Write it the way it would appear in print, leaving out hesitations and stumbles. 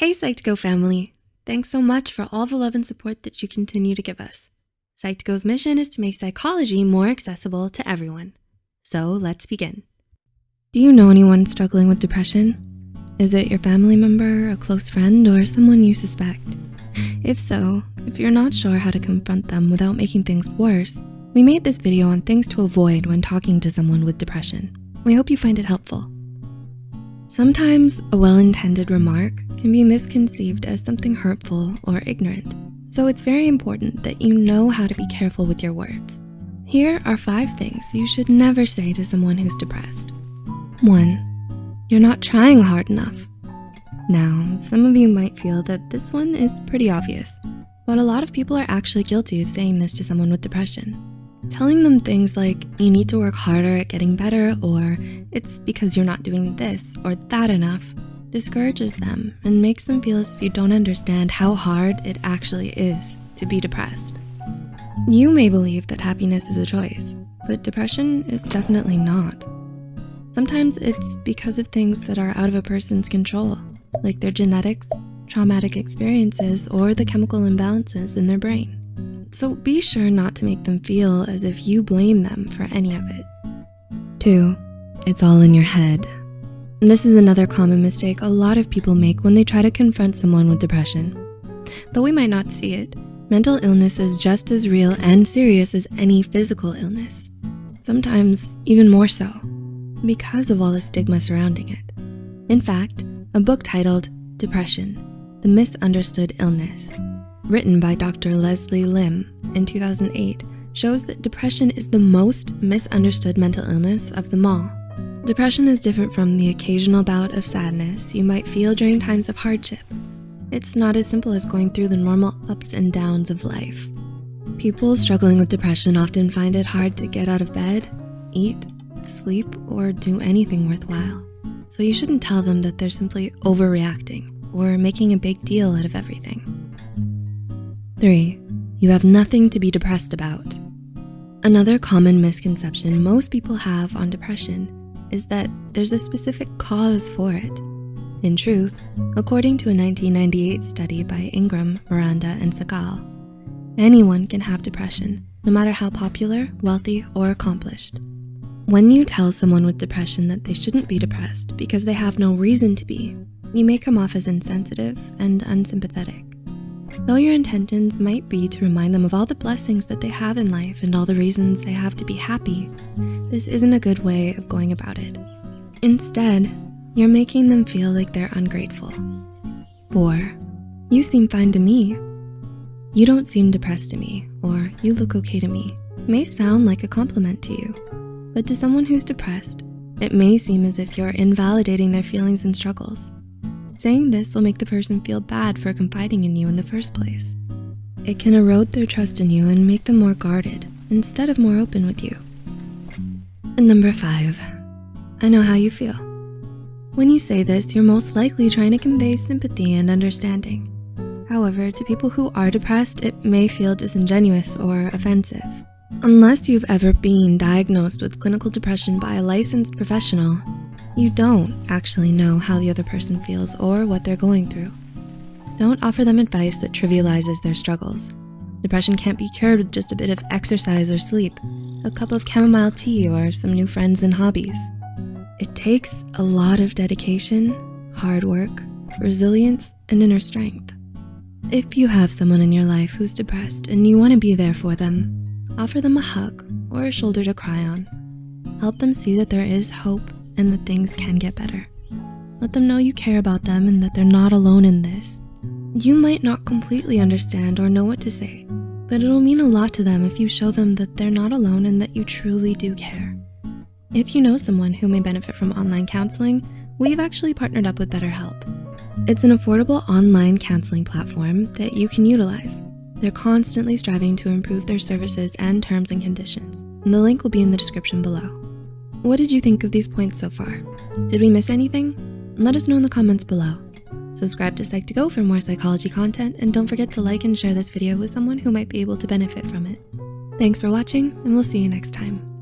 Hey Psych2Go family, thanks so much for all the love and support that you continue to give us. Psych2Go's mission is to make psychology more accessible to everyone. So let's begin. Do you know anyone struggling with depression? Is it your family member, a close friend, or someone you suspect? If so, if you're not sure how to confront them without making things worse, we made this video on things to avoid when talking to someone with depression. We hope you find it helpful. Sometimes a well-intended remark can be misconceived as something hurtful or ignorant. So it's very important that you know how to be careful with your words. Here are 5 things you should never say to someone who's depressed. 1, you're not trying hard enough. Now, some of you might feel that this one is pretty obvious, but a lot of people are actually guilty of saying this to someone with depression. Telling them things like, you need to work harder at getting better, or it's because you're not doing this or that enough, discourages them and makes them feel as if you don't understand how hard it actually is to be depressed. You may believe that happiness is a choice, but depression is definitely not. Sometimes it's because of things that are out of a person's control, like their genetics, traumatic experiences, or the chemical imbalances in their brain. So be sure not to make them feel as if you blame them for any of it. 2, it's all in your head. This is another common mistake a lot of people make when they try to confront someone with depression. Though we might not see it, mental illness is just as real and serious as any physical illness. Sometimes even more so, because of all the stigma surrounding it. In fact, a book titled Depression: The Misunderstood Illness, written by Dr. Leslie Lim in 2008, shows that depression is the most misunderstood mental illness of them all. Depression is different from the occasional bout of sadness you might feel during times of hardship. It's not as simple as going through the normal ups and downs of life. People struggling with depression often find it hard to get out of bed, eat, sleep, or do anything worthwhile. So you shouldn't tell them that they're simply overreacting or making a big deal out of everything. 3, you have nothing to be depressed about. Another common misconception most people have on depression is that there's a specific cause for it. In truth, according to a 1998 study by Ingram, Miranda, and Segal, anyone can have depression, no matter how popular, wealthy, or accomplished. When you tell someone with depression that they shouldn't be depressed because they have no reason to be, you may come off as insensitive and unsympathetic. Though your intentions might be to remind them of all the blessings that they have in life and all the reasons they have to be happy, this isn't a good way of going about it. Instead, you're making them feel like they're ungrateful. 4, you seem fine to me. You don't seem depressed to me, or you look okay to me, may sound like a compliment to you, but to someone who's depressed, it may seem as if you're invalidating their feelings and struggles. Saying this will make the person feel bad for confiding in you in the first place. It can erode their trust in you and make them more guarded instead of more open with you. And number 5, I know how you feel. When you say this, you're most likely trying to convey sympathy and understanding. However, to people who are depressed, it may feel disingenuous or offensive. Unless you've ever been diagnosed with clinical depression by a licensed professional, you don't actually know how the other person feels or what they're going through. Don't offer them advice that trivializes their struggles. Depression can't be cured with just a bit of exercise or sleep, a cup of chamomile tea, or some new friends and hobbies. It takes a lot of dedication, hard work, resilience, and inner strength. If you have someone in your life who's depressed and you want to be there for them, offer them a hug or a shoulder to cry on. Help them see that there is hope and that things can get better. Let them know you care about them and that they're not alone in this. You might not completely understand or know what to say, but it'll mean a lot to them if you show them that they're not alone and that you truly do care. If you know someone who may benefit from online counseling, we've actually partnered up with BetterHelp. It's an affordable online counseling platform that you can utilize. They're constantly striving to improve their services and terms and conditions, and the link will be in the description below. What did you think of these points so far? Did we miss anything? Let us know in the comments below. Subscribe to Psych2Go for more psychology content, and don't forget to like and share this video with someone who might be able to benefit from it. Thanks for watching, and we'll see you next time.